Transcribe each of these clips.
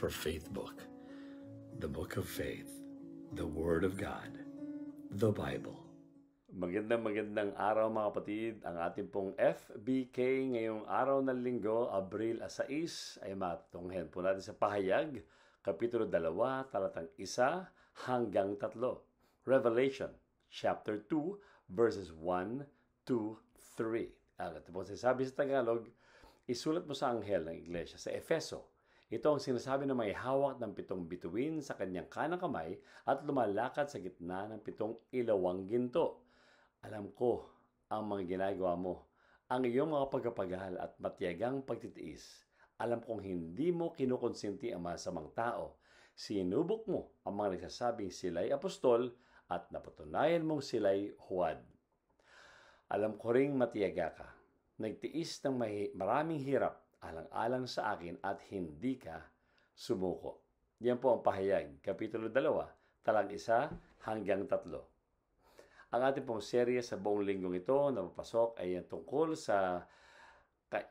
for Faith book. The Book of Faith, the Word of God, the Bible. Magandang araw mga kapatid. Ang ating pong FBK ngayong araw ng linggo, Abril 6, ay matunghen po natin sa Pahayag, Kapitulo 2, talatang 1 hanggang 3. Revelation, chapter 2, verses 1 to 3. Ang ito po sinasabi sa Tagalog, isulat mo sa anghel ng iglesia sa Efeso. Ito ang sinasabi ng may hawak ng 7 bituin sa kanyang kanang kamay at lumalakad sa gitna ng 7 ilawang ginto. Alam ko ang mga ginagawa mo, ang iyong mga pagkapagal at matiyagang pagtitiis. Alam kong hindi mo kinukonsinti ang masamang tao. Sinubok mo ang mga nagsasabing sila'y apostol at napatunayan mong sila'y huwad. Alam ko ring matiyaga ka. Nagtiis ng maraming hirap alang-alang sa akin at hindi ka sumuko. Yan po ang Pahayag, Kapitulo 2, talang 1 hanggang 3. Ang ating pong serye sa buong linggong ito na papasok ay tungkol sa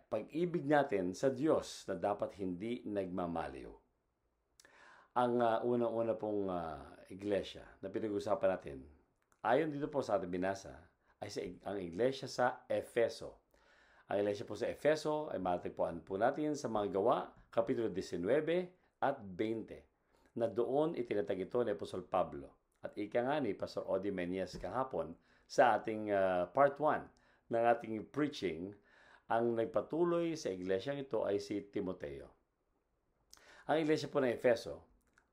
pag-ibig natin sa Diyos na dapat hindi nagmamaliw. Ang unang-una pong iglesia na pinag-usapan natin, ayon dito po sa ating binasa, ay ang iglesia sa Efeso. Ang iglesia po sa Efeso ay matatagpuan po natin sa mga gawa, Kapitulo 19 at 20, na doon itinatag ito ni Apostol Pablo. At ika nga ni Pastor Odi Menias kahapon sa ating part 1 ng ating preaching, ang nagpatuloy sa iglesyang ito ay si Timoteo. Ang iglesia po ng Efeso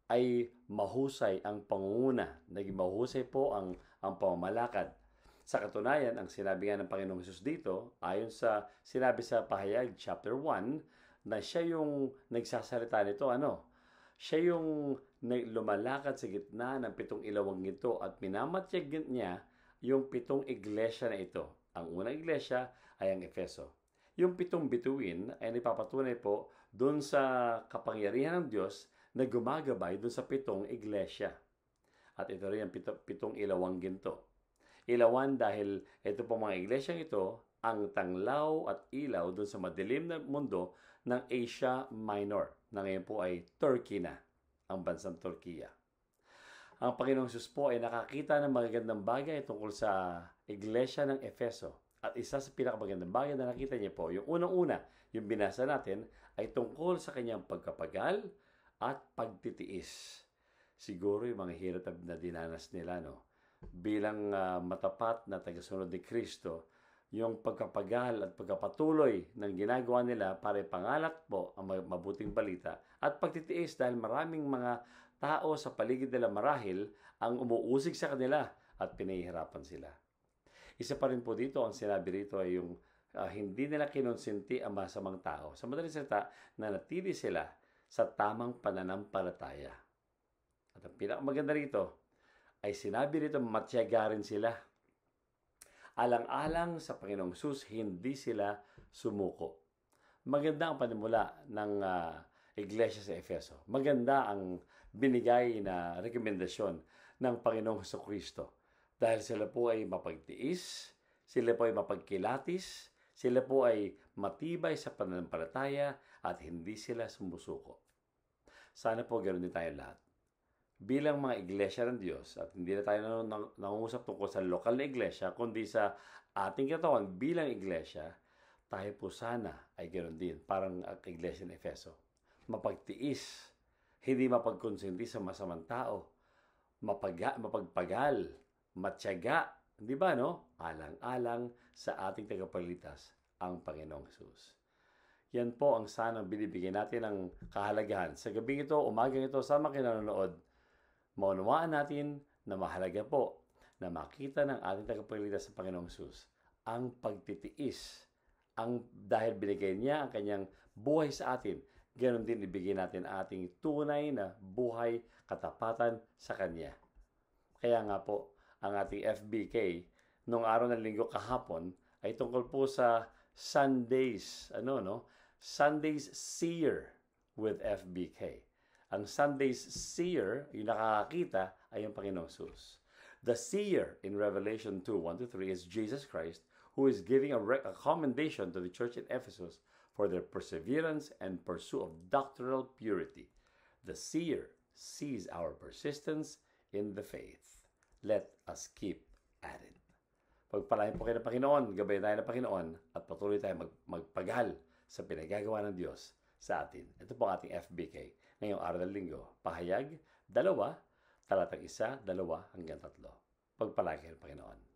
ay mahusay ang pangunguna, naging mahusay po ang pamamalakad. Sa katunayan, ang sinabi nga ng Panginoong Hesus dito, ayon sa sinabi sa Pahayag chapter 1, na siya yung nagsasalita nito, siya yung lumalakad sa gitna ng 7 ilawang ito at minamatyag niya yung 7 iglesia na ito. Ang unang iglesia ay ang Efeso. Yung 7 bituin ay napapatunay po doon sa kapangyarihan ng Diyos na gumagabay doon sa 7 iglesia. At ito rin ang 7 ilawang ginto. Ilawan dahil ito po mga iglesyang ito ang tanglaw at ilaw doon sa madilim na mundo ng Asia Minor, na ngayon po ay Turkey na, ang bansang Turkiya. Ang Panginoong Hesus po ay nakakita ng magagandang bagay tungkol sa iglesia ng Efeso. At isa sa pinakamagandang bagay na nakita niya po, yung unang-una, yung binasa natin, ay tungkol sa kanyang pagkapagal at pagtitiis. Siguro yung mga hirap na dinanas nila, bilang matapat na tagasunod ni Kristo, yung pagkapagal at pagkapatuloy ng ginagawa nila para ipangalat po ang mabuting balita at pagtitiis dahil maraming mga tao sa paligid nila marahil ang umuusig sa kanila at pinahihirapan sila. Isa pa rin po dito, ang sinabi rito ay yung hindi nila kinonsinti ang masamang tao. Sa madaling salita, nanatili sila sa tamang pananampalataya. At ang pinakamaganda rito, ay sinabi rito matyaga rin sila. Alang-alang sa Panginoong Hesus, hindi sila sumuko. Maganda ang panimula ng iglesia sa Efeso. Maganda ang binigay na rekomendasyon ng Panginoong Hesukristo. Dahil sila po ay mapagtiis, sila po ay mapagkilatis, sila po ay matibay sa pananampalataya at hindi sila sumusuko. Sana po ganoon din tayo lahat. Bilang mga iglesia ng Diyos, at hindi na tayo nangungusap tungkol sa lokal na iglesia, kundi sa ating katawan bilang iglesia, tayo po sana ay ganoon din, parang ang iglesia ng Efeso. Mapagtiis, hindi mapagkonsinti sa masamang tao, mapagpagal, matyaga, di ba alang-alang sa ating tagapagligtas, ang Panginoong Hesus. Yan po ang sanang binibigyan natin ng kahalagahan. Sa gabing ito, umagang ito, sama kinanonood, maunawaan natin na mahalaga po na makita ng ating tagapagligtas sa Panginoong Hesus ang pagtitiis. Dahil binigay niya ang kanyang buhay sa atin, ganoon din ibigay natin ating tunay na buhay katapatan sa Kanya. Kaya nga po, ang ating FBK noong araw ng linggo kahapon ay tungkol po sa Sundays, Sundays Seer with FBK. Ang Sunday's seer, yung nakakakita, ay yung Panginoong Hesus. The seer in Revelation 2:1-3 is Jesus Christ, who is giving a commendation to the church in Ephesus for their perseverance and pursuit of doctrinal purity. The seer sees our persistence in the faith. Let us keep at it. Pagpalain po kayo ng Panginoon, gabayan tayo ng Panginoon, at patuloy tayo magpagal sa pinagagawa ng Diyos sa atin. Ito po ang ating FBK ngayong araw ng linggo. Pahayag 2, talatang 1, 2 hanggang 3. Pagpalain kayo ng Panginoon.